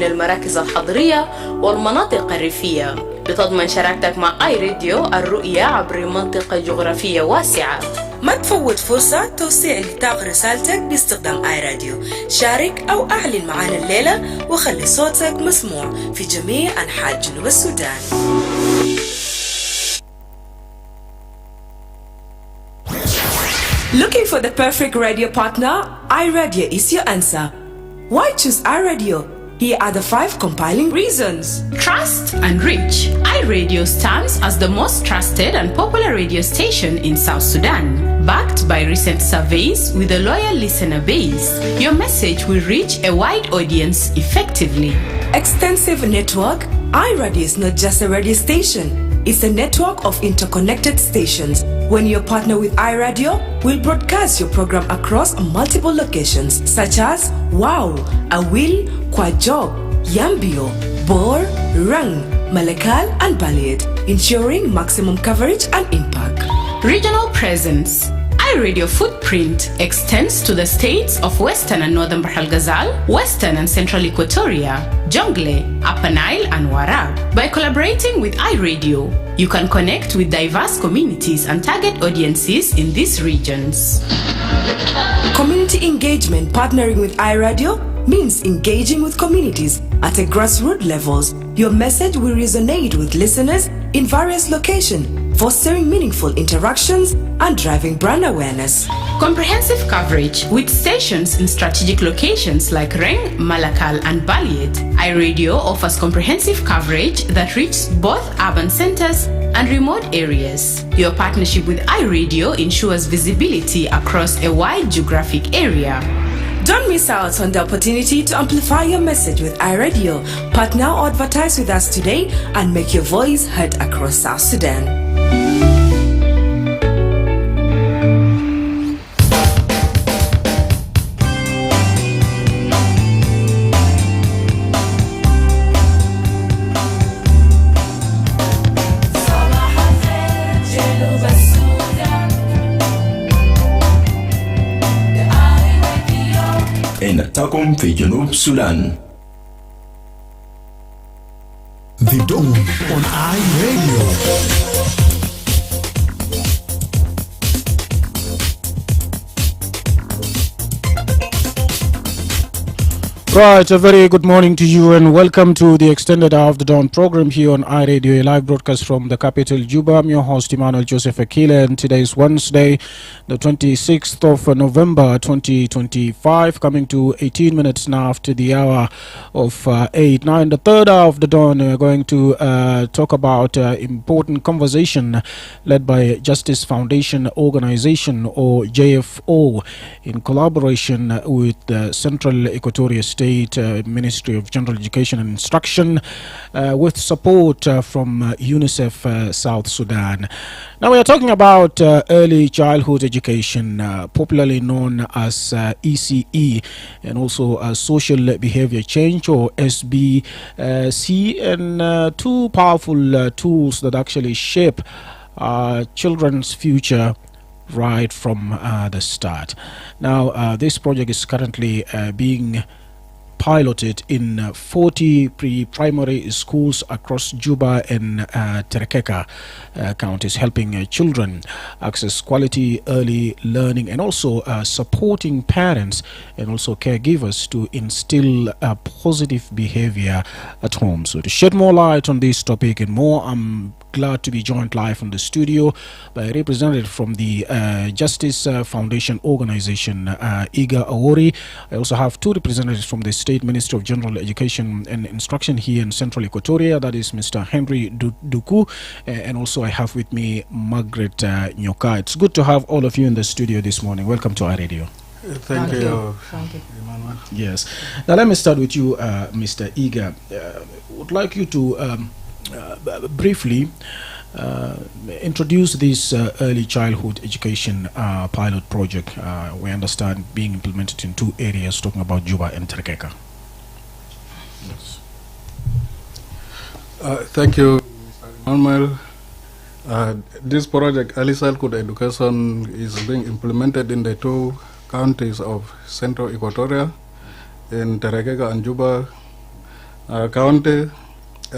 المراكز الحضرية والمناطق الريفية لتضمن شراكتك مع آي راديو الرؤية عبر منطقة جغرافية واسعة. ما تفوت فرصة توسيع نطاق رسالتك باستخدام آي راديو. شارك أو أعلن معنا الليلة وخلي صوتك مسموع في جميع أنحاء جنوب السودان. Looking for the perfect radio partner? iRadio is your answer. Why choose iRadio? Here are the 5 compiling reasons. Trust and reach. iRadio stands as the most trusted and popular radio station in South Sudan. Backed by recent surveys with a loyal listener base, your message will reach a wide audience effectively. Extensive network. iRadio is not just a radio station. It's a network of interconnected stations. When you partner with iRadio, we'll broadcast your program across multiple locations such as Wow, Awil, Kwajob, Yambio, Bor, Rang, Malakal, and Baliet, ensuring maximum coverage and impact. Regional presence. iRadio footprint extends to the states of Western and Northern Bahr el Ghazal, Western and Central Equatoria, Jonglei, Upper Nile, and Warab. By collaborating with iRadio, you can connect with diverse communities and target audiences in these regions. Community engagement. Partnering with iRadio means engaging with communities at a grassroots levels. Your message will resonate with listeners in various locations, fostering meaningful interactions and driving brand awareness. Comprehensive coverage with stations in strategic locations like Reng, Malakal, and Baliet. iRadio offers comprehensive coverage that reaches both urban centers and remote areas. Your partnership with iRadio ensures visibility across a wide geographic area. Don't miss out on the opportunity to amplify your message with iRadio. Partner or advertise with us today and make your voice heard across South Sudan. نتاكم في جنوب السودان. The Dawn on iRadio. Right, a very good morning to you and welcome to the extended Hour of the Dawn program here on iRadio, a live broadcast from the capital Juba. I'm your host Emmanuel Joseph Akile, and today is Wednesday, the 26th of November 2025, coming to 18 minutes now after the hour of 8. Now in the third hour of the dawn, we're going to talk about important conversation led by Justice Foundation Organization, or JFO, in collaboration with the Central Equatoria State Ministry of General Education and Instruction, with support from UNICEF South Sudan. Now we are talking about early childhood education, popularly known as ECE, and also social behavior change, or SBC, and two powerful tools that actually shape children's future right from the start. Now this project is currently being piloted in 40 pre-primary schools across Juba and Terekeka counties, helping children access quality early learning and also supporting parents and also caregivers to instill positive behavior at home. So to shed more light on this topic and more, I'm glad to be joined live from the studio by a representative from the Justice Foundation Organization, Iga Awori. I also have two representatives from the State Ministry of General Education and Instruction here in Central Equatoria, that is Mr. Henry Duku, and also I have with me Margaret Nyoka. It's good to have all of you in the studio this morning. Welcome to our radio. Thank you, Emmanuel. Yes. Now let me start with you, Mr. Iga. Would like you to briefly introduce this early childhood education pilot project. We understand being implemented in two areas, talking about Juba and Terekeka. Yes. Thank you, Mr. Emmanuel. This project, Early Childhood Education, is being implemented in the two counties of Central Equatoria, in Terekeka and Juba. county,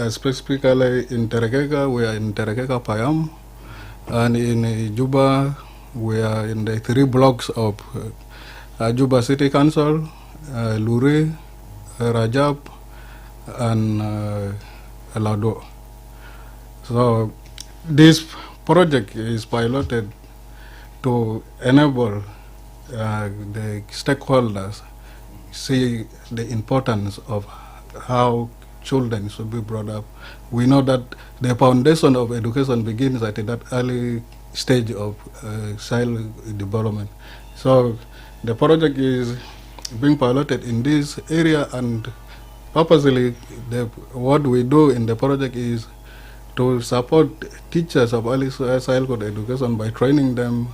specifically in Terekeka, we are in Terekeka Payam, and in Juba, we are in the 3 blocks of Juba City Council, Luri, Rajab, and Lado. So this project is piloted to enable the stakeholders see the importance of how children should be brought up. We know that the foundation of education begins at that early stage of child development. So the project is being piloted in this area, and purposely what we do in the project is to support teachers of early childhood education by training them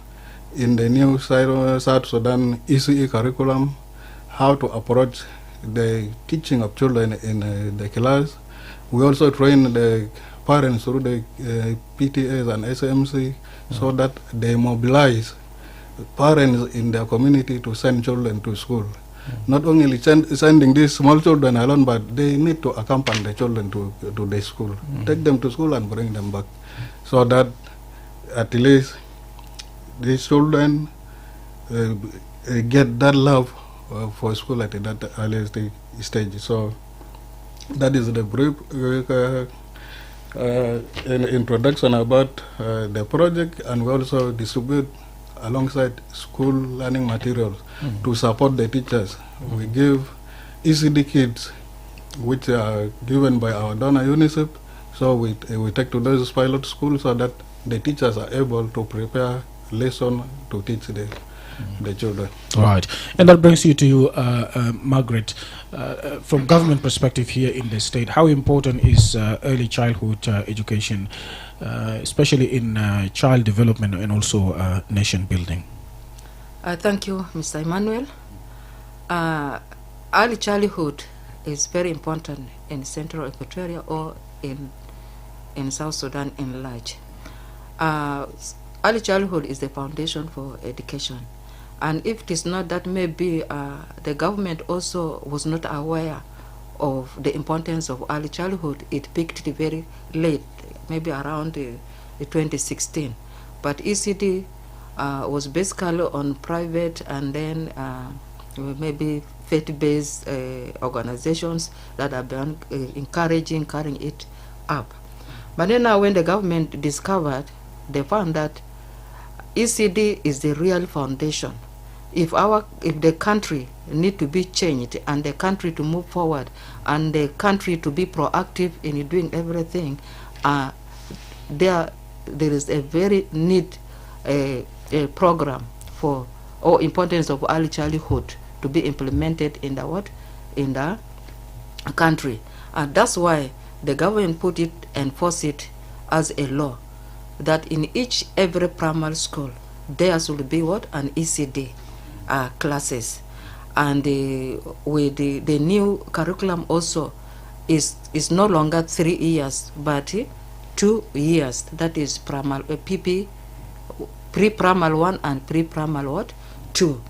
in the new South Sudan ECE curriculum, how to approach the teaching of children in the class. We also train the parents through the PTAs and SMC so that they mobilize parents in their community to send children to school. Not only sending these small children alone, but they need to accompany the children to the school, take them to school and bring them back, so that at least these children get that love for school at that early stage. So that is the brief introduction about the project, and we also distribute alongside school learning materials to support the teachers. We give ECD kits, which are given by our donor UNICEF. So we take to those pilot schools so that the teachers are able to prepare lesson to teach the children. Right, and that brings you to Margaret. From government perspective here in the state, how important is early childhood education, especially in child development and also nation building? Thank you, Mr. Emmanuel. Early childhood is very important in Central Equatoria or in South Sudan in large. Early childhood is the foundation for education. And if it is not that, maybe the government also was not aware of the importance of early childhood. It picked it very late, maybe around 2016. But ECD was basically on private and then maybe faith-based organizations that have been carrying it up. But then now when the government discovered, they found that ECD is the real foundation. If the country need to be changed and the country to move forward and the country to be proactive in doing everything, there is a very need a program for or importance of early childhood to be implemented in the country, and that's why the government put it and force it as a law that in every primary school there should be an ECD classes, and with the new curriculum also is no longer 3 years but 2 years. That is pre-primary 1 and pre-primary 2,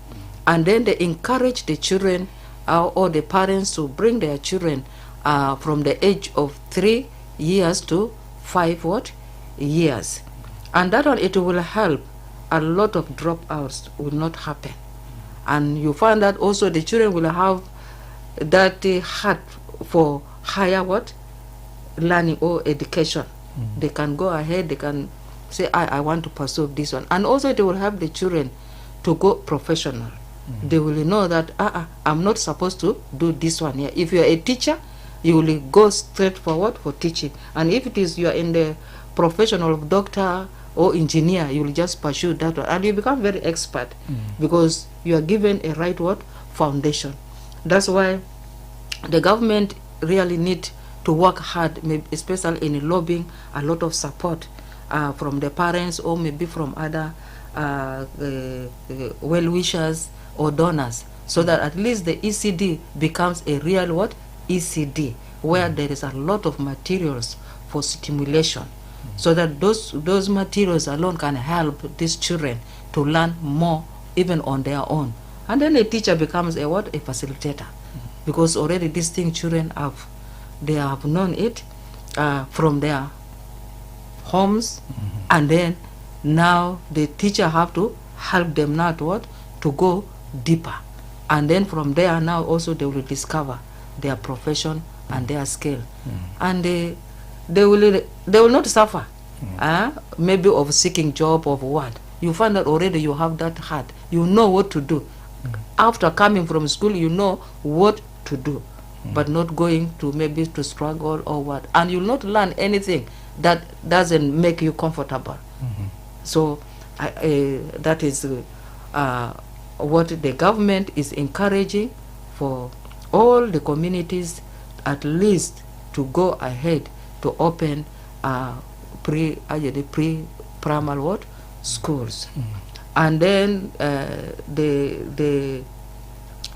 and then they encourage the children or the parents to bring their children from the age of 3 years to 5 years, and that one, it will help. A lot of dropouts will not happen, and you find that also the children will have that heart for higher learning or education. They can go ahead, they can say I want to pursue this one, and also they will have the children to go professional. They will know that I'm not supposed to do this one here. If you are a teacher, you will go straight forward for teaching, and if it is you are in the professional of doctor or engineer, you will just pursue that one, and you become very expert because you are given a right foundation. That's why the government really need to work hard, maybe especially in lobbying a lot of support from the parents or maybe from other well-wishers or donors, so that at least the ECD becomes a real ECD, where there is a lot of materials for stimulation, so that those materials alone can help these children to learn more even on their own. And then a teacher becomes a facilitator, because already these things children have they have known it from their homes, and then now the teacher have to help them now to go deeper, and then from there now also they will discover their profession and their skill, and they will not suffer maybe of seeking job of what. You find that already you have that heart, you know what to do. After coming from school, you know what to do, but not going to maybe to struggle or what, and you'll not learn anything that doesn't make you comfortable. So that is what the government is encouraging for all the communities, at least to go ahead to open pre-primary schools. And then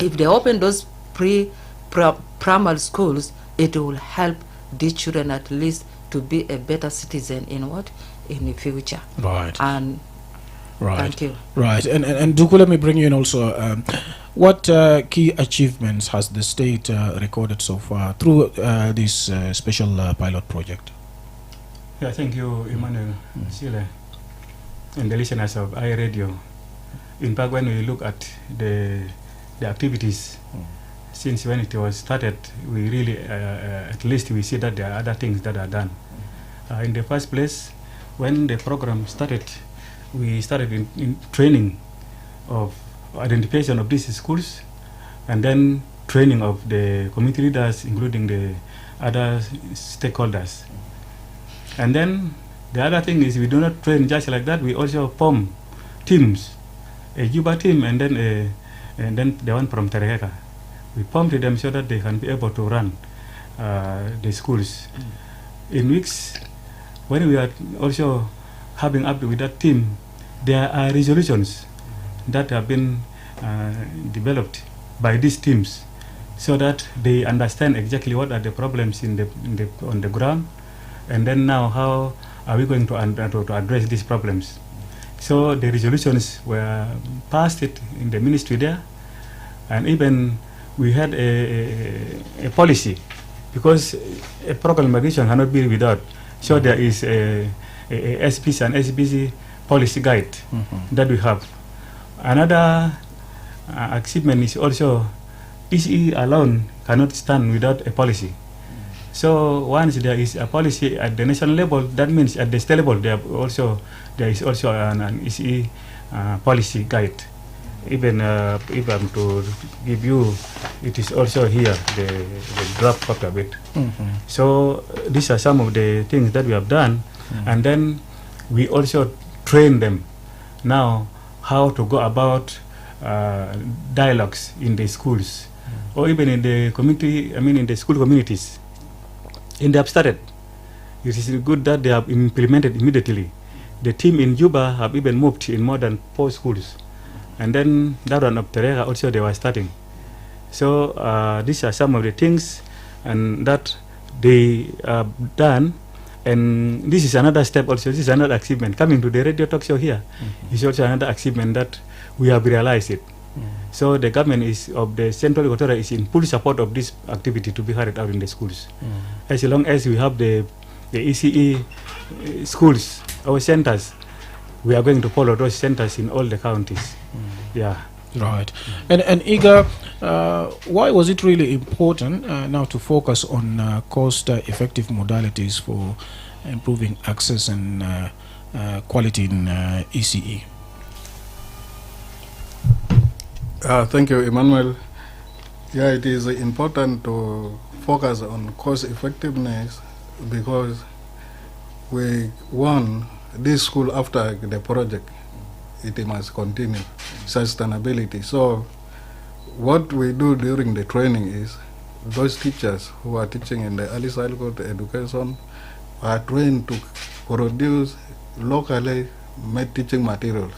if they open those primary schools, it will help these children at least to be a better citizen in the future. Right. And right. Thank you. Right. And Duku, let me bring you in also. What key achievements has the state recorded so far through this special pilot project? Yeah, thank you, Emmanuel, Akile, and the listeners of iRadio. In fact, when we look at the activities since when it was started, we really, at least we see that there are other things that are done. In the first place, when the program started, we started in training of identification of these schools, and then training of the community leaders, including the other stakeholders. And then the other thing is we do not train just like that. We also form teams, a Juba team, and then the one from Terekeka. We formed them so that they can be able to run the schools. In weeks, when we are also having up with that team, there are resolutions that have been developed by these teams, so that they understand exactly what are the problems on the ground, and then now how are we going to address these problems. So the resolutions were passed in the ministry there, and even we had a policy, because a proclamation cannot be without. So there is a SPC and SPC policy guide that we have. Another achievement is also ECE alone cannot stand without a policy. So once there is a policy at the national level, that means at the state level there is also an ECE policy guide. Even if I'm to give you, it is also here, the draft copy of it. So these are some of the things that we have done, and then we also train them now how to go about dialogues in the schools, or even in the community, in the school communities. And they have started. It is good that they have implemented immediately. The team in Juba have even moved in more than 4 schools. And then that one of Terega also they were starting. So these are some of the things and that they have done. And this is another step also. This is another achievement. Coming to the radio talk show here is also another achievement that we have realized it. So the government of the Central Equatoria is in full support of this activity to be carried out in the schools. As long as we have the ECE schools, our centers, we are going to follow those centers in all the counties. Yeah. Right. And Iga, why was it really important now to focus on cost-effective modalities for improving access and quality in ECE? Thank you, Emmanuel. Yeah, it is important to focus on cost effectiveness because we won this school after the project. It must continue sustainability. So what we do during the training is those teachers who are teaching in the early childhood education are trained to produce locally made teaching materials,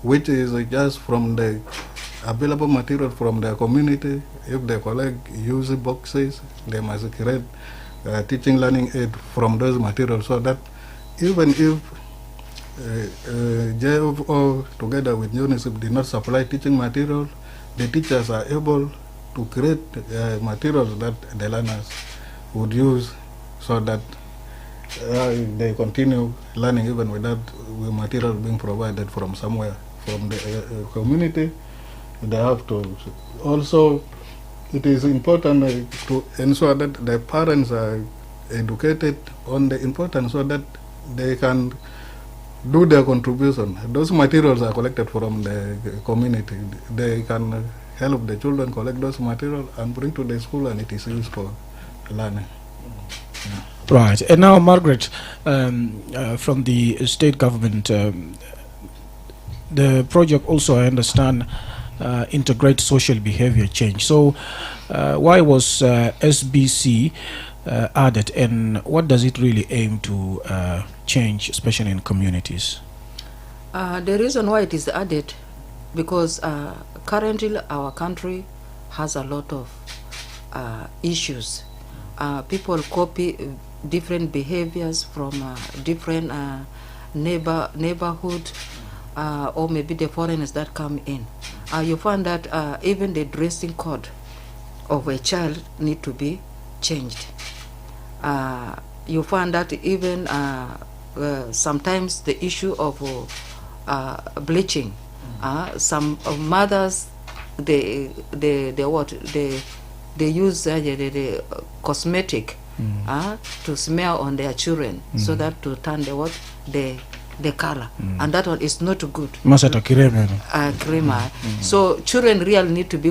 which is just from the available material from their community. If they collect used boxes, they must create teaching learning aid from those materials, so that even if JFO together with UNICEF did not supply teaching material, the teachers are able to create materials that the learners would use so that they continue learning even without material being provided from somewhere, from the community. They have to also, it is important to ensure that the parents are educated on the importance so that they can do their contribution. Those materials are collected from the community. They can help the children collect those materials and bring to the school, and it is used for learning. Yeah. Right. And now, Margaret, from the state government, the project also, I understand, integrate social behavior change. So why was SBC added, and what does it really aim to change, especially in communities? The reason why it is added, because currently our country has a lot of issues. People copy different behaviors from different neighborhood, or maybe the foreigners that come in. You find that even the dressing code of a child need to be changed. You find that even sometimes the issue of bleaching. Some mothers, they use the cosmetic to smear on their children so that to turn the color, and that one is not good. So children really need to be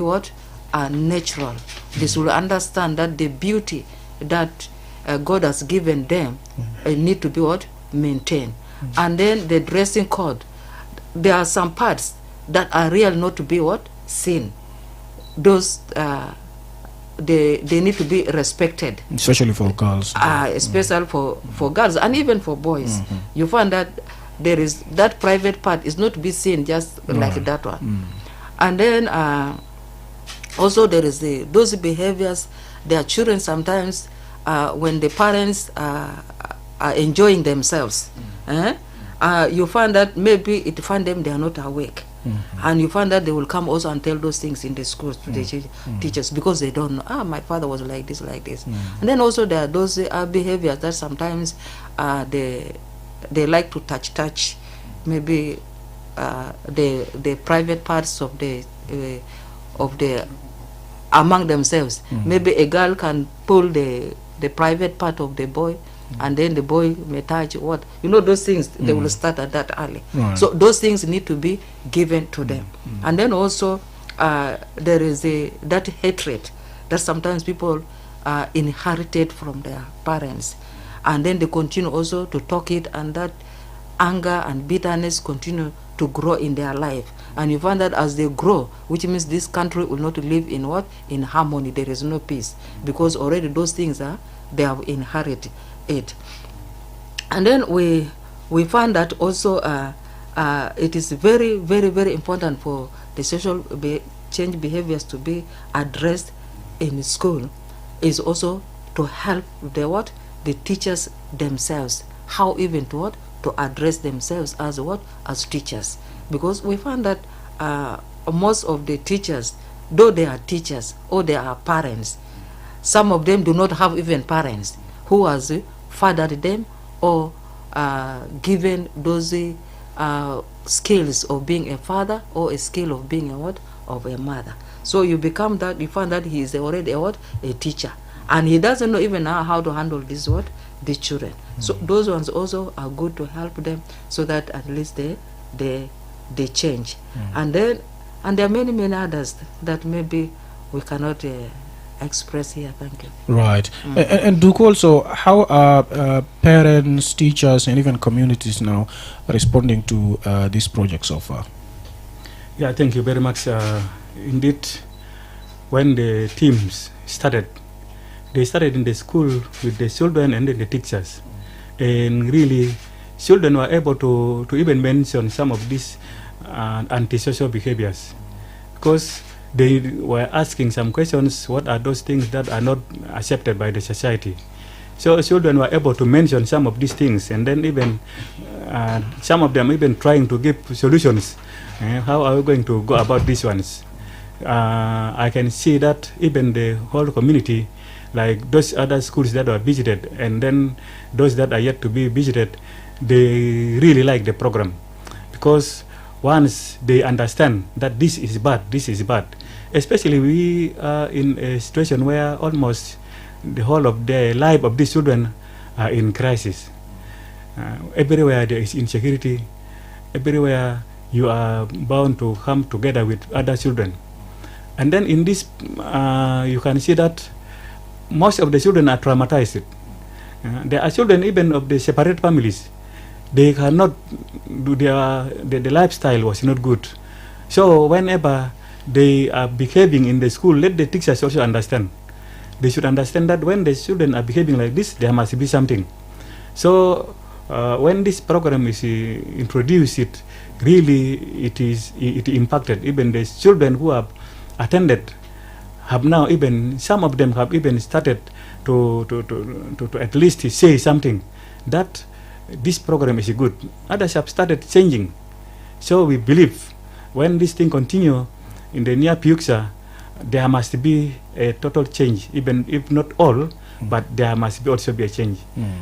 natural. This will understand that the beauty that God has given them need to be maintained. And then the dressing code, there are some parts that are real not to be seen. Those they need to be respected, especially for girls. Especially for girls and even for boys. You find that there is that private part is not to be seen just like that one. And then also there is those behaviors. Their children sometimes when the parents are enjoying themselves, you find that maybe it find them they are not awake. And you find that they will come also and tell those things in the schools to the teachers, because they don't know, my father was like this. And then also there are those behaviors that sometimes they like to touch maybe the private parts of the among themselves. Maybe a girl can pull the private part of the boy, and then the boy may touch those things. They will start at that early. So those things need to be given to them. And then also there is that hatred that sometimes people inherited from their parents, and then they continue also to talk it, and that anger and bitterness continue to grow in their life. And you find that as they grow, which means this country will not live in harmony. There is no peace, because already those things they have inherited it. And then we find that also it is very, very, very important for the social change behaviors to be addressed in school, is also to help the teachers themselves, how even to address themselves as teachers. Because we find that most of the teachers, though they are teachers or they are parents, some of them do not have even parents who has fathered them or given those skills of being a father or a skill of being of a mother. So you become that, you find that he is already a teacher, and he doesn't know even how to handle the children. So those ones also are good to help them, so that at least they change. And there are many others that maybe we cannot express here. Thank you. Right. And Duke, also, how are parents, teachers, and even communities now responding to this project so far? Yeah, thank you very much. Indeed, when the teams started, they started in the school with the children and then the teachers. And really, children were able to even mention some of these antisocial behaviors, because they were asking some questions. What are those things that are not accepted by the society? So children were able to mention some of these things, and then even some of them even trying to give solutions. How are we going to go about these ones? I can see that even the whole community like those other schools that are visited, and then those that are yet to be visited, they really like the program, because once they understand that this is bad, especially we are in a situation where almost the whole of the life of these children are in crisis. Everywhere there is insecurity, everywhere you are bound to come together with other children. And then in this, you can see that most of the children are traumatized. There are children even of the separate families. They cannot do the lifestyle was not good. So whenever they are behaving in the school, let the teachers also understand. They should understand that when the children are behaving like this, there must be something. So when this program is introduced, it really it impacted. Even the children who have attended have now, even some of them have even started to at least say something that this program is good. Others have started changing. So we believe when this thing continue in the near future, there must be a total change, even if not all, but there must also be a change.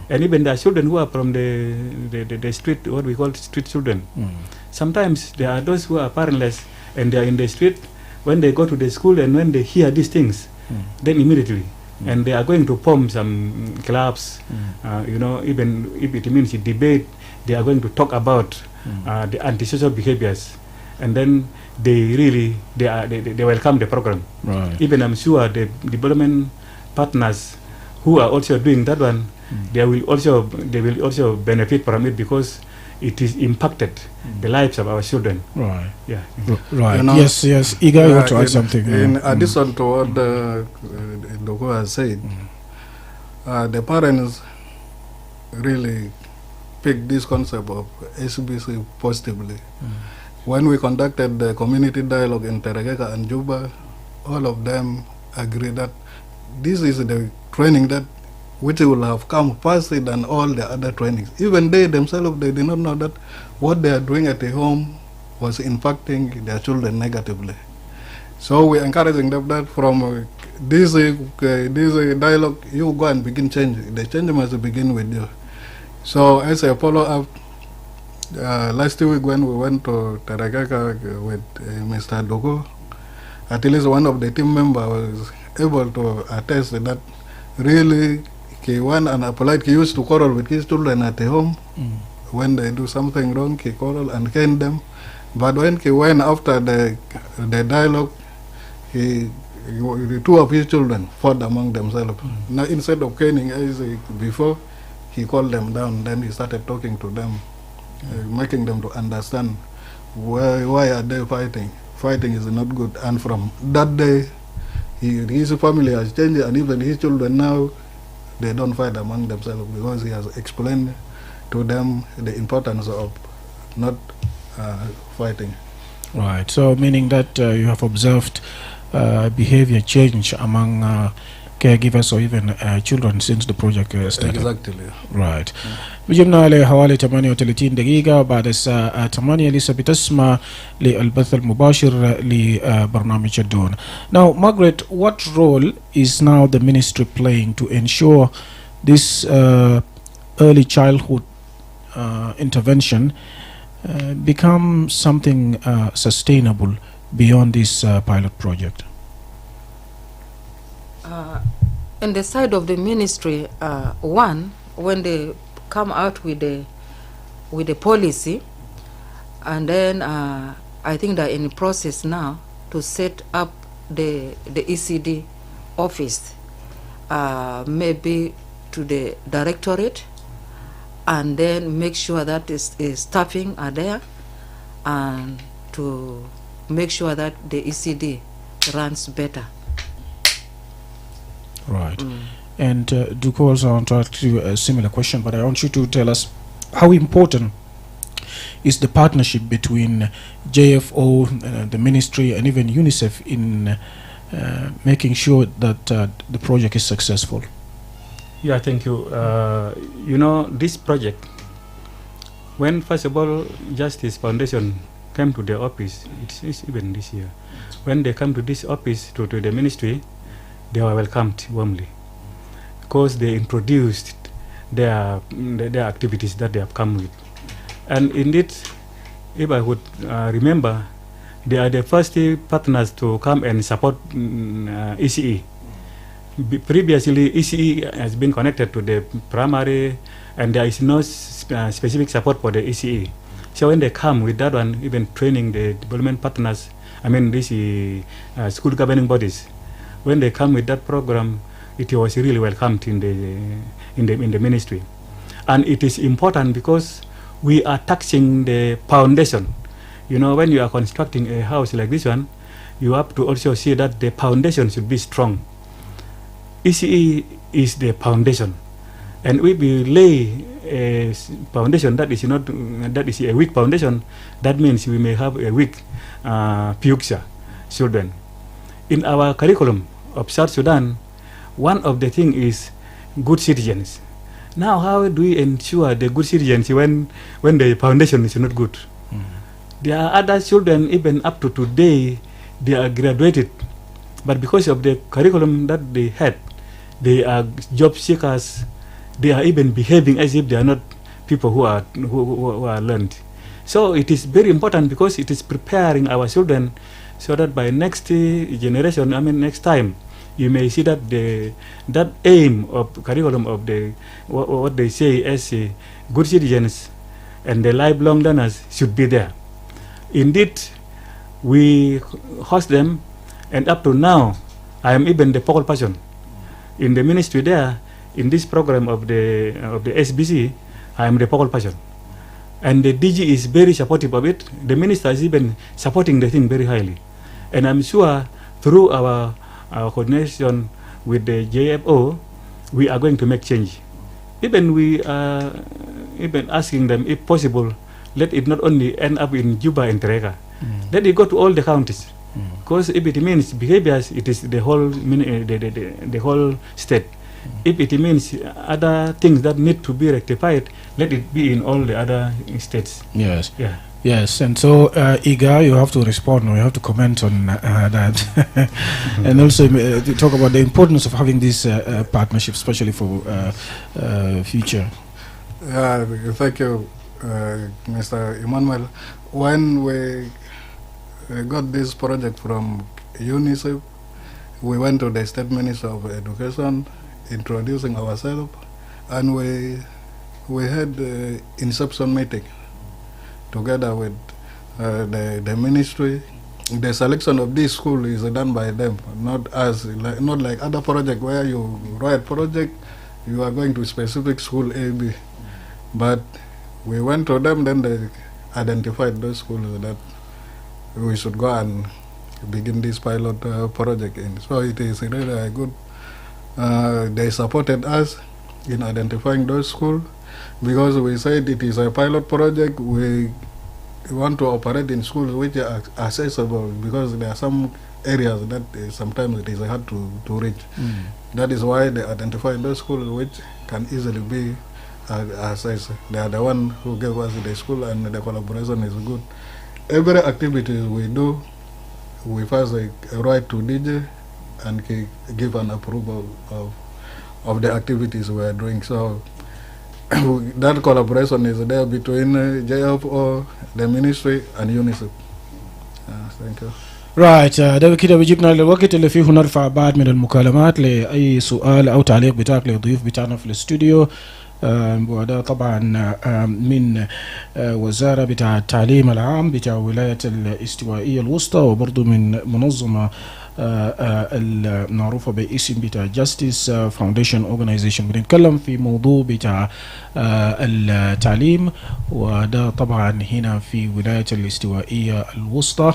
And even the children who are from the street, what we call street children, sometimes there are those who are parentless and they are in the street. When they go to the school and when they hear these things, then immediately, and they are going to form some clubs, even if it means a debate, they are going to talk about the antisocial behaviors, and then they welcome the program. Right. Even I'm sure the development partners who are also doing that one, they will also benefit from it, because it is impacted the lives of our children. Right. Yeah. Right. You know, Yes. Iga, you want to add something? In addition to what Doko has said, the parents really picked this concept of SBC positively. When we conducted the community dialogue in Terekeka and Juba, all of them agree that this is the training that which will have come faster than all the other trainings. Even they themselves, they did not know that what they are doing at the home was impacting their children negatively. So we are encouraging them that from this dialogue, you go and begin changing. The change must begin with you. So as a follow-up, last week when we went to Terekeka with Mr. Dogo, at least one of the team members was able to attest that really he went and applied. He used to quarrel with his children at the home. When they do something wrong, he quarrel and cane them. But when he went after the dialogue, the two of his children fought among themselves. Now instead of caning as before, he called them down. Then he started talking to them, making them to understand why are they fighting. Fighting is not good. And from that day, his family has changed, and even his children now, they don't fight among themselves, because he has explained to them the importance of not fighting. Right. So meaning that you have observed behavior change among caregivers or even children since the project started. Exactly. Right. بجمنا على حوالي 38 دقيقة بعد الساعة 8 لسه بتسمع للبث المباشر لبرنامج الدون. Now, Margaret, what role is now the ministry playing to ensure this early childhood intervention become something sustainable beyond this pilot project? In the side of the ministry, one, when they come out with the policy, and then I think they're in the process now to set up the ECD office, maybe to the directorate, and then make sure that staffing are there, and to make sure that the ECD runs better. Right. And Duko also want to ask you a similar question, but I want you to tell us how important is the partnership between JFO, the ministry, and even UNICEF in making sure that the project is successful? Yeah, thank you. This project, when first of all Justice Foundation came to the office, it's even this year, when they come to this office, to the ministry, they were welcomed warmly. course, they introduced their activities that they have come with. And indeed, if I would remember, they are the first partners to come and support ECE. Previously, ECE has been connected to the primary, and there is no specific support for the ECE. So when they come with that one, even training the development partners, I mean these school governing bodies, when they come with that program, it was really welcomed in the ministry. And it is important because we are touching the foundation. You know, when you are constructing a house like this one, you have to also see that the foundation should be strong. ECE is the foundation, and if we lay a foundation that is a weak foundation, that means we may have a weak future children. In our curriculum of South Sudan, one of the things is good citizens. Now, how do we ensure the good citizens when the foundation is not good? There are other children, even up to today, they are graduated, but because of the curriculum that they had, they are job seekers. They are even behaving as if they are not people who are learned. So it is very important because it is preparing our children so that by next generation, I mean next time, you may see that that aim of curriculum of the what they say as good citizens and the lifelong learners should be there. Indeed, we host them, and up to now, I am even the focal person in the ministry there. In this program of the SBC, I am the focal person, and the DG is very supportive of it. The minister is even supporting the thing very highly, and I'm sure through our coordination with the JFO, we are going to make change. Even we are even asking them, if possible, let it not only end up in Juba and Terega, let it go to all the counties. Because if it means behaviors, it is the whole the whole state. If it means other things that need to be rectified, let it be in all the other states. Yes. Yeah. Yes, and so Iga, you have to respond, or you have to comment on that, and also talk about the importance of having this partnership, especially for future. Thank you, Mr. Emmanuel. When we got this project from UNICEF, we went to the State Minister of Education, introducing ourselves, and we had the inception meeting together with the ministry. The selection of this school is done by them, not like other project where you write project, you are going to specific school A, B. But we went to them, then they identified those schools that we should go and begin this pilot project in. So it is really a good, they supported us in identifying those schools, because we said it is a pilot project. We want to operate in schools which are accessible, because there are some areas that sometimes it is hard to reach. That is why they identified those schools which can easily be accessed. They are the one who gave us the school, and the collaboration is good. Every activity we do, we first write to DJ and give an approval of the activities we are doing. So that collaboration is there between JFO, the ministry, and UNICEF. Thank you. رايت ده كده بيجيبنا للوقت اللي فيه نرفع بعض من المكالمات لأي سؤال أو تعليق بتاعك للضيوف بتاعنا في الاستوديو. وده طبعا من وزارة بتاع التعليم العام بتاع ولاية الاستوائية الوسطى، وبرضو من منظمة المعروفة باسم بتاع Justice Foundation Organization. بنتكلم في موضوع بتاع التعليم، وده طبعا هنا في ولاية الاستوائية الوسطى.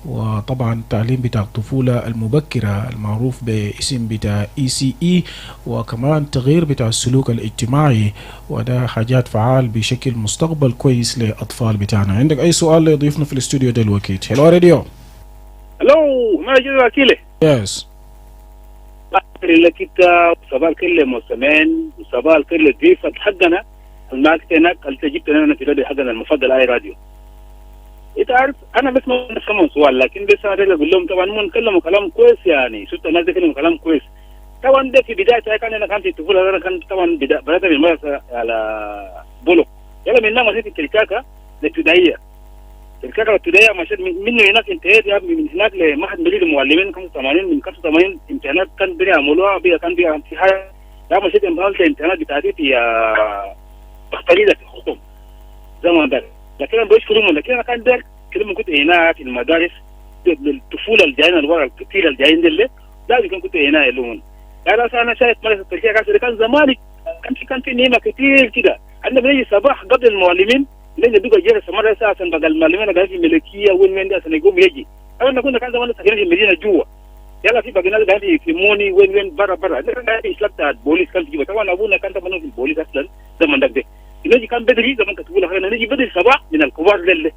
وطبعا التعليم بتاع الطفولة المبكرة المعروف باسم بتاع ECE، وكمان تغيير بتاع السلوك الاجتماعي، وده حاجات فعال بشكل مستقبل كويس للأطفال بتاعنا. عندك أي سؤال لضيفنا في الاستوديو دلوقتي؟ هلو راديو. هلو ما جزء أكيله. يس. لك إنت صباح الكل مستمعين وصباح الكل ضيف حقنا الماكتنك اللي جبتنا أنا في راديو حقنا المفضل أي راديو. انت عارف انا بس ما كمان سؤال، لكن بس انا اقول لهم طبعا هم نتكلموا كلام كويس، يعني شفت الناس يتكلموا كلام كويس. طبعا ده في بداية كان أنا كان في الطفولة أنا كان طبعا بدأت بالمدرسة على بولق يلا من هنا مشيت الكركاكة الابتدائية الكركاكة الابتدائية مشيت منه هناك انتهيت يا من هناك لمعهد مدير المعلمين 85 من 85 امتحانات كان بيعملوها كان بيها امتحان لا مشيت الامتحانات بتاعتي في بختاريدة في الخرطوم زمان ده لكن أنا بشكرهم لكن أنا كان ده كلمة كنت هنا في المدارس الطفولة الجايين الورا الكثير الجايين دول لازم كنت هنا يلون لا أنا شايف مدرسة التركية كان زمانك كان في نعمة كتير كده عندنا بنيجي صباح قبل المعلمين نيجي بيجوا جالس مرة عشان بقى المعلمين قاعدين في ملكية وين عشان يقوم يجي أنا كنا كان زمان ساكنين في المدينة جوا يلا في بقى ناس قاعدين في موني وين برا ده كان قاعد يسلك تاع البوليس كان في طبعا أبونا كان طبعا في البوليس أصلا زمان ده نيجي كان بدري زمان كتبوا له نيجي بدري صباح من الكبار لله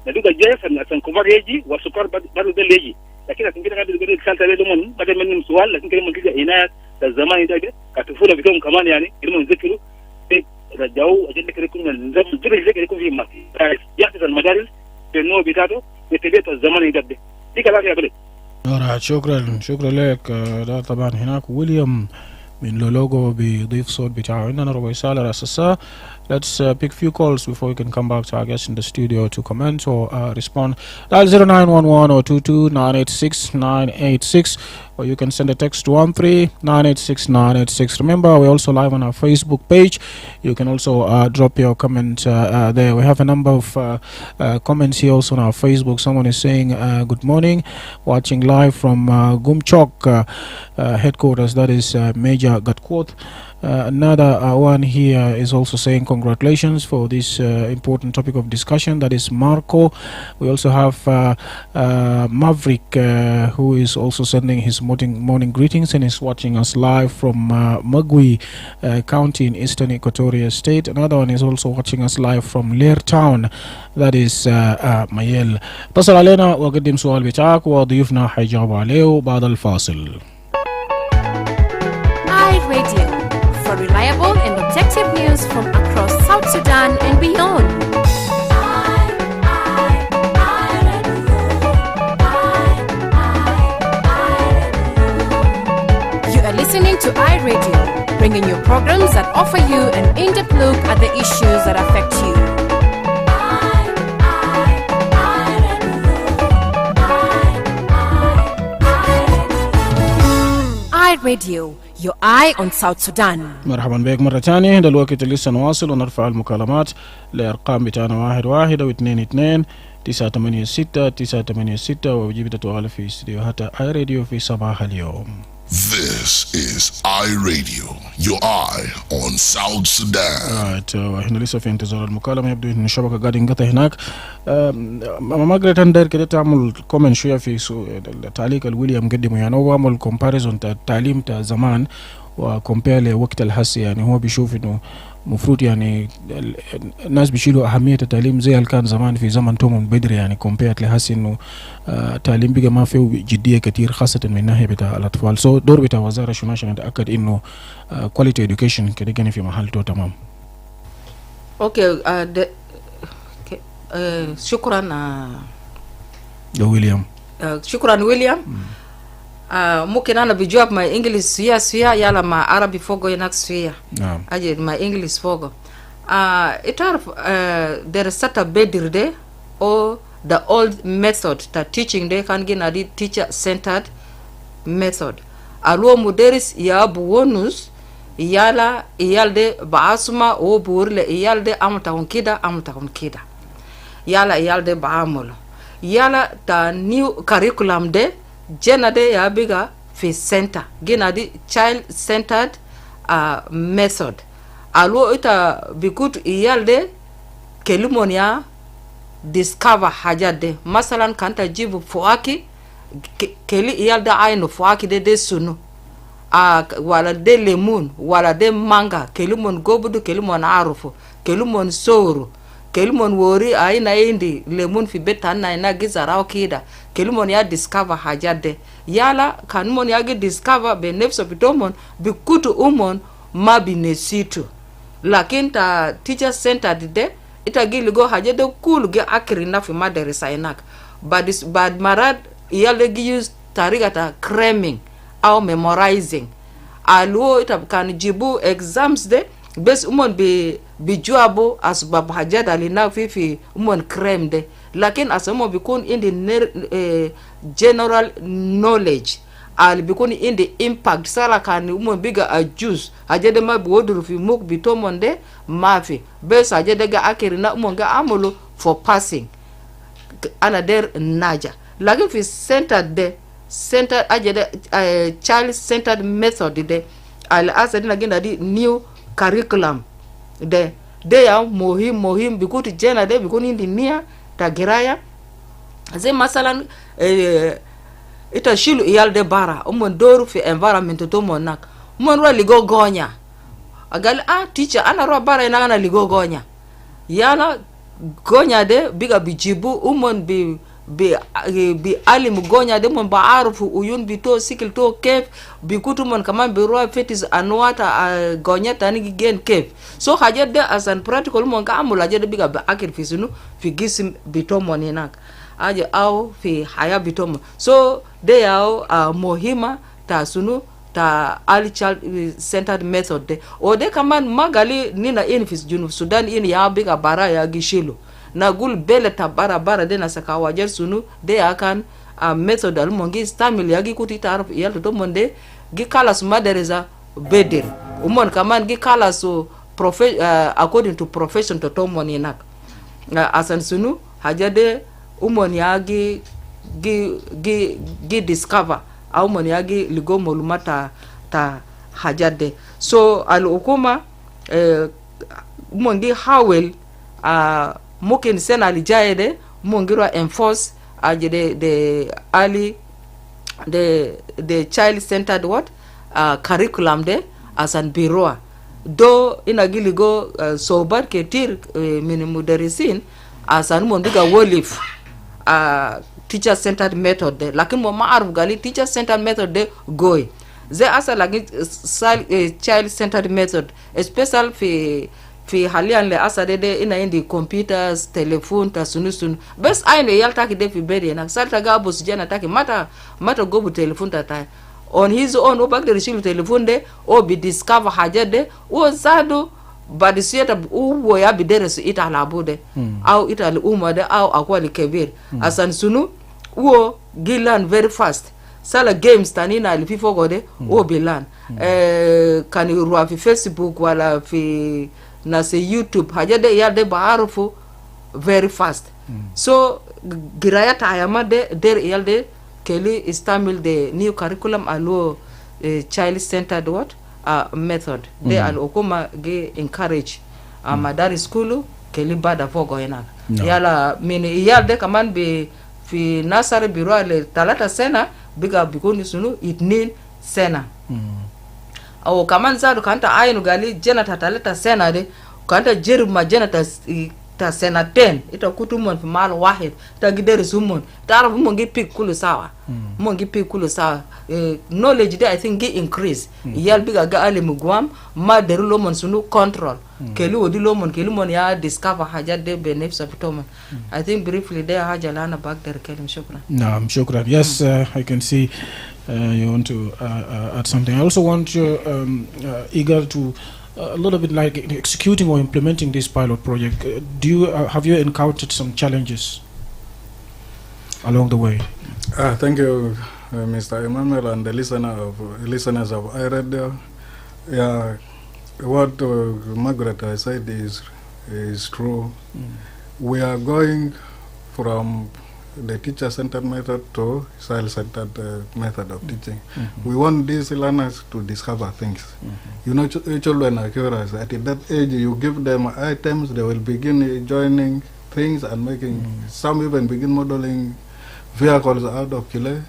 ندوق جاي عشان الكبار يجي والسكر برضه ده يجي لكن عشان كده قاعد يقول السالت عليهم بدل منهم سؤال لكن كلمة كده هناك الزمان ده كطفولة بتوعهم كمان يعني كلمة يذكروا رجعوا أجل كده يكون النظام الدرجة كده يكون في يحفظ المدارس في النوع بتاعته يتبيت الزمان ده دي كلام يا بلد. شكرا لك. ده طبعا هناك ويليام من لولوجو بيضيف صوت بتاعه عندنا ربع ساعة للأساسة. Let's pick few calls before we can come back to our guests in the studio to comment or respond. Dial 0911 or 22986 or you can send a text to 13986 Remember, we're also live on our Facebook page. You can also drop your comment there. We have a number of comments here also on our Facebook. Someone is saying good morning, watching live from Gumchok headquarters, that is Major Gatkwot. Another one here is also saying congratulations for this important topic of discussion, that is Marco. We also have Maverick who is also sending his morning greetings and is watching us live from Magui County in Eastern Equatoria State. Another one is also watching us live from Lear Town, that is Mayel. اتصل علينا وقدم سؤال بتاعك وضيوفنا حيجاوبوا عليه بعد الفاصل. Radio, for reliable and objective news from across South Sudan and beyond. You are listening to iRadio, bringing you programs that offer you an in-depth look at the issues that affect you. iRadio, your eye on South Sudan. مرحبا بك مرة تانية. ده الوقت اللي لسه نواصل ونرفع المكالمات لأرقام بتاعنا 11 و22 986 986 وبجيب تتوالى في استديوهات اي راديو في صباح اليوم. This is iRadio, your eye on South Sudan. احنا لسه في انتظار المكالمة. يبدو ان الشبكة قاعد ينقطع هناك. ما قدرت ندير كده تعمل كومنت شوية في التعليق الويليام قدمه، يعني هو عمل كومباريزون تاع التعليم تاع زمان وكومبير لوقت الحسي. يعني هو بيشوف انه مفروض يعني الناس بيشيلوا أهمية التعليم زي اللي كان زمان في زمن تومون بدري، يعني كومبير لحسي انه التعليم بقى ما فيه جدية كتير خاصة من ناحية بتاع الأطفال. سو دور بتاع وزارة شنو عشان نتأكد انه كواليتي إدوكيشن كده كان في محلته تمام. اوكي شكرا ويليام. شكرا ويليام. ممكن انا بجاوب مع انجليز سويا يلا مع عربي فوقه هناك سويا. نعم. اجي مع انجليز فوقه. تعرف there is such a better day or the old method that teaching day can get a teacher centered method. Alo muderis ya buonus yala iyalde baasuma o burle iyalde amta kida yala iyalde baamolo yala ta new curriculum de jena de ya biga fi center gina di child centered method. Alo ita bikutu iyalde kelimon ya discover hajade masalan kanta jibu fuaki keli iyalde ayno fuaki de sunu wala de lemon wala de manga kelimon gobudu kelimon arufu kelimon souru kelimon wori aina indi lemon fi beta na ina gizarao kida kelimon ya discover hajade yala kanumon ya discover be nefso bitomon bikutu umon mabinesitu lakin ta teacher centered de ita giligo hajade kulu ge akiri na fi madarisa inak bad marad yale gi use tarigata cramming au memorizing aluo ita kan jibu exams de bes umon bi juabo asbab hajat alina fi umon krem de lakin asamo bikun in the general knowledge al bikun in the impact sala kan umon biga ajus hajade ma biwodur fi muk bitomon de mafi bes hajade ga akirina umon ga amolo for passing ana der naja lakin fi center ajede child centered method de al asadi na di new curriculum de ya mohim bikuti jena de bikuni indi nia tagiraya ze masalan ita shilu iyal de bara umon doru fi environment to monak umon ro ligo gonya agal teacher ana ro bara ina ana ligo gonya yana gonya de biga bijibu umon bi alim gonya de mon ba arufu uyun bi to sikil to kef bi kutumon kaman bi ro fetis anwata gonya tani gen kef so haje de as an practical mon ka amula je de biga ba akir fisunu fi gisim bitomon inak aje au fi haya bitomon so de yao mohima ta sunu ta early child centered method de o de kaman magali nina infis junub Sudan in ya biga bara ya gishilo na gul bele bara de na saka wajer sunu de akan method al mongi stamil yagi kuti tarf yal to monde gi kala su madereza bedir umon kaman gi kala su according to profession to moni nak asan sunu hajade umon yagi gi discover au mon yagi ligo molumata ta hajade so al hukuma mongi hawel mokin sen alijaede mongiro enforce the early the child centered what curriculum de as an bureau do inagiligo sobat ketir minimudarisin as an mondiga wolif teacher centered method de lakin mo maaruf gali teacher centered method de goy ze asa lagi child centered method especially fi halian le asa de ina indi computers telephone ta sunu bes aine yalta ki de fi bede na salta gabo sijana taki mata gobu telephone ta on his own o bag de receive telephone de o bi discover haja de o zado badisieta uwo ya bideresu ita labude au ita umma de au akwali kebir asan sunu uwo gilan very fast sala games tanina alififo gode o bilan kani ruwa fi Facebook wala fi na se YouTube hajade ya de baarufu very fast so giraya tayama de der yalde keli istamil de new curriculum alo child centered what method de al okuma ge encourage madari skulu keli bada fogo ena yala mini yalde kaman be fi nasari biro ale talata sena biga bikoni sunu itnin sena au kaman zadu kanta ayinu gali jena talata sena de kanta jeru ma jena ta sena 10 ita kutumon fi mal wahid ta gidere sumon tarafu mongi pick kulu sawa mongi pick kulu sawa knowledge de I think ge increase yal biga ga ale mugwam ma deru lomon sunu control kelu odi lomon kelu mon ya discover haja de benefits of tomon I think briefly there haja lana back there kelim shukran naam shukran yes I can see you want to add something. I also want you eager to a little bit like executing or implementing this pilot project. Do you have you encountered some challenges along the way? Thank you, Mr. Emmanuel, and the listeners of iRadio. Yeah, what Margaret has said is true. We are going from the teacher-centered method to child-centered method of teaching. We want these learners to discover things. You know, children are curious. At that age, you give them items, they will begin joining things and making, some even begin modeling vehicles out of clay.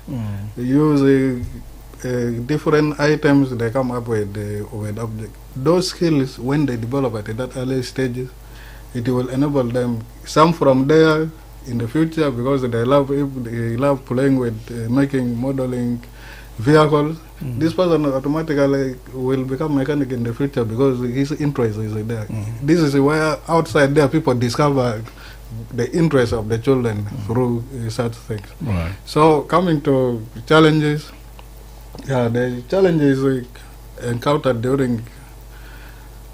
Using different items, they come up with objects. Those skills, when they develop at that early stages, it will enable them, some from there, in the future, because they love playing with modeling vehicles. This person automatically will become mechanic in the future because his interest is there. This is where outside there people discover the interest of the children through such things. Right. So coming to challenges, the challenges encountered during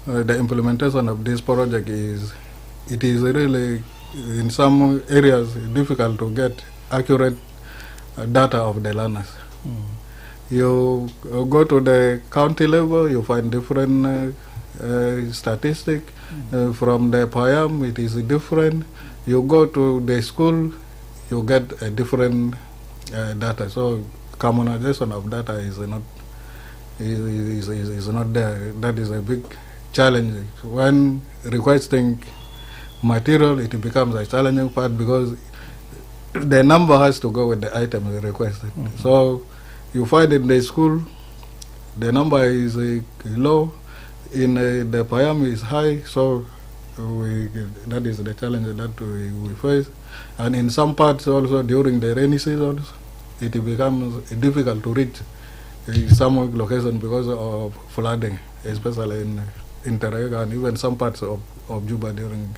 the implementation of this project is it is really in some areas difficult to get accurate data of the learners. You go to the county level, you find different statistic. From the Payam, it is different. You go to the school, you get a different data. So commonization of data is not there. That is a big challenge. When requesting material, it becomes a challenging part because the number has to go with the items requested. So you find in the school, the number is low. In the Payam is high, so that is the challenge that we face. And in some parts also during the rainy seasons, it becomes difficult to reach some locations because of flooding, especially in Terega and even some parts of Juba during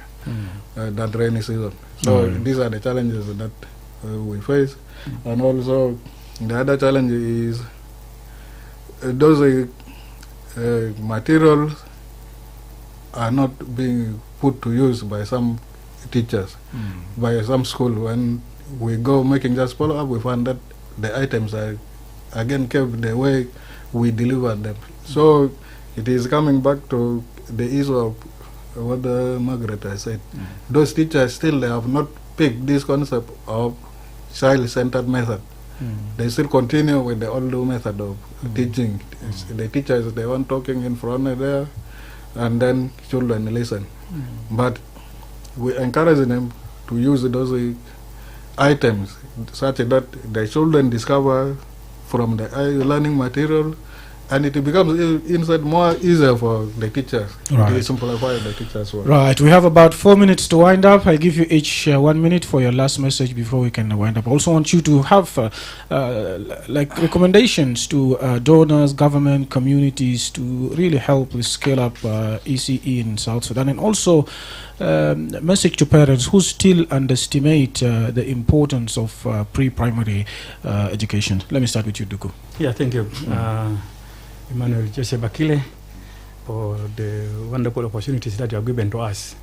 that rainy season. So these are the challenges that we face. And also the other challenge is those materials are not being put to use by some teachers, by some school. When we go making just follow-up, we find that the items are again kept the way we delivered them. So it is coming back to the issue of what Margaret has said. Those teachers still they have not picked this concept of child-centered method. They still continue with the old method of teaching. The teachers, they want talking in front of there, and then children listen. But we encourage them to use those items such that the children discover from the learning material, and it becomes inside more easier for the teachers. Right. It simplifies the teachers' work. Right, we have about 4 minutes to wind up. I give you each 1 minute for your last message before we can wind up. I also want you to have like recommendations to donors, government, communities to really help with scale up ECE in South Sudan, and also message to parents who still underestimate the importance of pre-primary education. Let me start with you, Duku. Yeah, thank you. Emmanuel Joseph Akile, for the wonderful opportunities that you have given to us.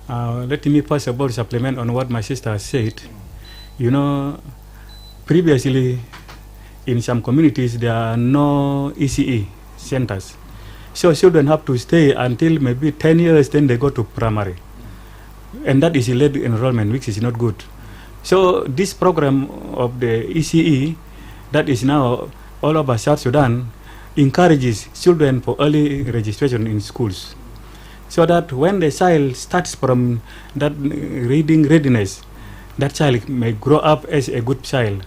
Let me first of all supplement on what my sister has said. You know, previously in some communities there are no ECE centers. So children have to stay until maybe 10 years, then they go to primary. And that is late enrollment, which is not good. So this program of the ECE that is now all over South Sudan encourages children for early registration in schools, so that when the child starts from that reading readiness, that child may grow up as a good child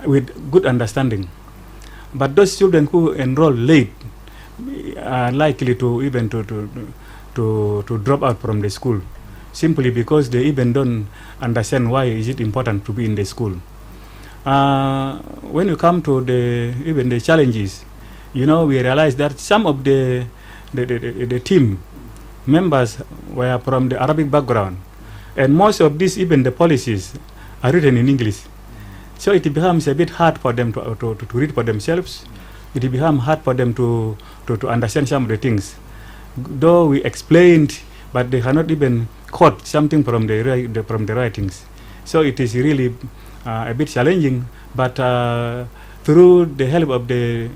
with good understanding. But those children who enroll late are likely to even to drop out from the school, simply because they even don't understand why is it important to be in the school. When you come to even the challenges, you know, we realize that some of the team members were from the Arabic background, and most of these, even the policies, are written in English. So it becomes a bit hard for them to read for themselves. It becomes hard for them to understand some of the things. Though we explained, but they cannot even quote something from the writings. So it is really a bit challenging. But through the help of the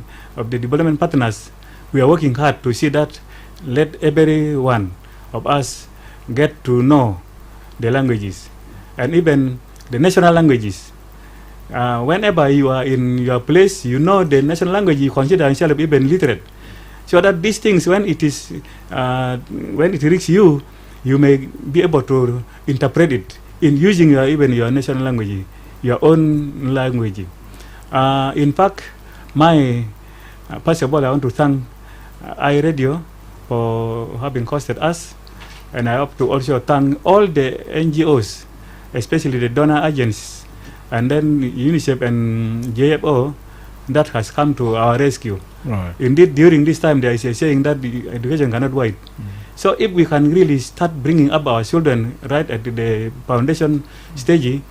development partners, we are working hard to see that let every one of us get to know the languages, and even the national languages. Whenever you are in your place, you know the national language, you consider yourself even literate, so that these things, when it reaches you, you may be able to interpret it in using your national language, your own language. In fact, first of all, I want to thank iRadio for having hosted us, and I hope to also thank all the NGOs, especially the donor agents, and then UNICEF and JFO that has come to our rescue. Right. Indeed, during this time, there is a saying that the education cannot wait. So if we can really start bringing up our children right at the foundation stage,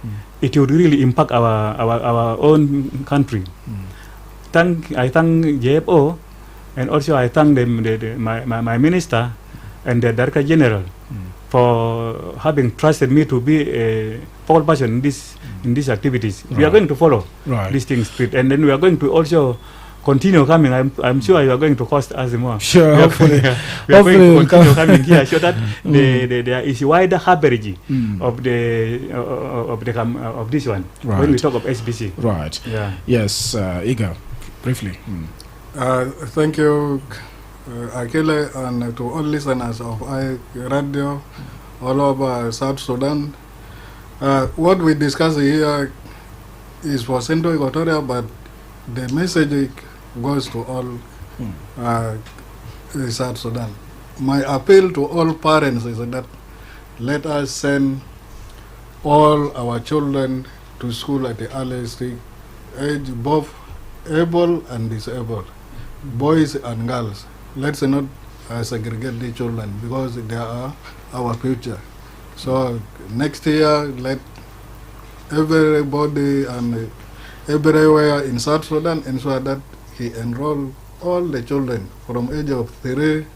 it would really impact our own country. I thank JFO And also I thank them, my minister and the Director General for having trusted me to be a focal person in these activities. We are going to follow these things, and then we are going to also continue coming. I'm sure you are going to cost us more. Sure, hopefully. We are going to continue coming here so that there is wider coverage of this one when we talk of SBC. Right. Yeah. Yes, Iga, briefly. Thank you, Akile, and to all listeners of iRadio all over South Sudan. What we discuss here is for Central Equatoria, but the message goes to all South Sudan. My appeal to all parents is that let us send all our children to school at the earliest age, both able and disabled, boys and girls. Let's not segregate the children because they are our future. So next year, let everybody and everywhere in South Sudan ensure that he enroll all the children from age of 3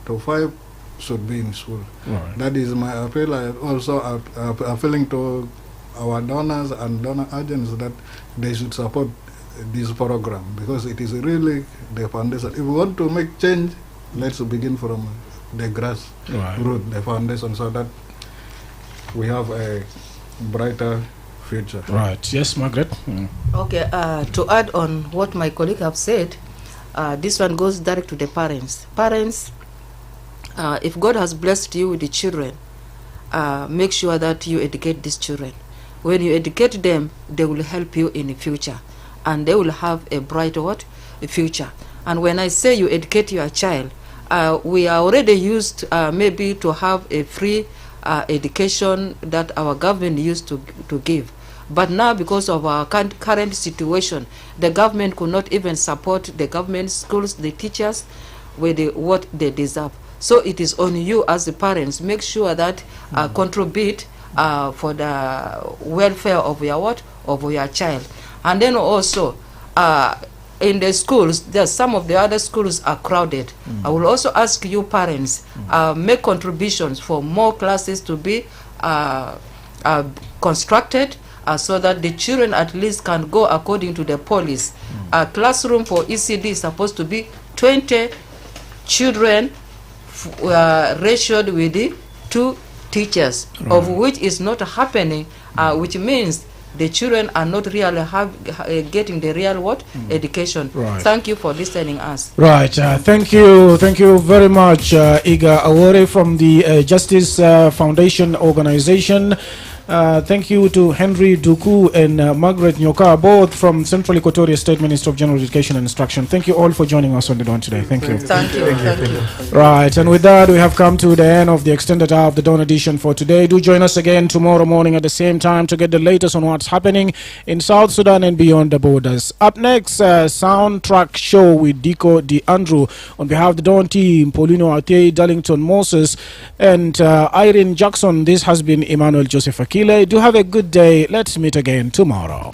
to 5 should be in school. Right. That is my appeal. I also appealing to our donors and donor agents that they should support this program because it is really the foundation. If we want to make change, let's begin from the grass root, the foundation, so that we have a brighter future. Right. Yes, Margaret. Okay. To add on what my colleague have said, this one goes direct to the parents. Parents, if God has blessed you with the children, make sure that you educate these children. When you educate them, they will help you in the future, and they will have a brighter future. And when I say you educate your child, we are already used maybe to have a free education that our government used to give. But now, because of our current situation, the government could not even support the government schools, the teachers, with what they deserve. So it is on you as the parents, make sure that contribute for the welfare of your child. And then also, in the schools, some of the other schools are crowded. I will also ask you parents, make contributions for more classes to be constructed, so that the children at least can go according to the policy. A classroom for ECD is supposed to be 20 children ratioed with the 2 teachers, of which is not happening, which means the children are not really getting the real education. Thank you for listening us. Right. Thank you very much, Iga Awore from the Justice Foundation organization. Thank you to Henry Duku and Margaret Nyoka, both from Central Equatoria State Minister of General Education and Instruction. Thank you all for joining us on the Dawn today. Thank you. Thank you. Right, and with that, we have come to the end of the extended hour of the Dawn edition for today. Do join us again tomorrow morning at the same time to get the latest on what's happening in South Sudan and beyond the borders. Up next, soundtrack show with Diko Di Andrew. On behalf of the Dawn team, Paulino Ate, Darlington Moses, and Irene Jackson, this has been Emmanuel Joseph Akile. Do have a good day. Let's meet again tomorrow.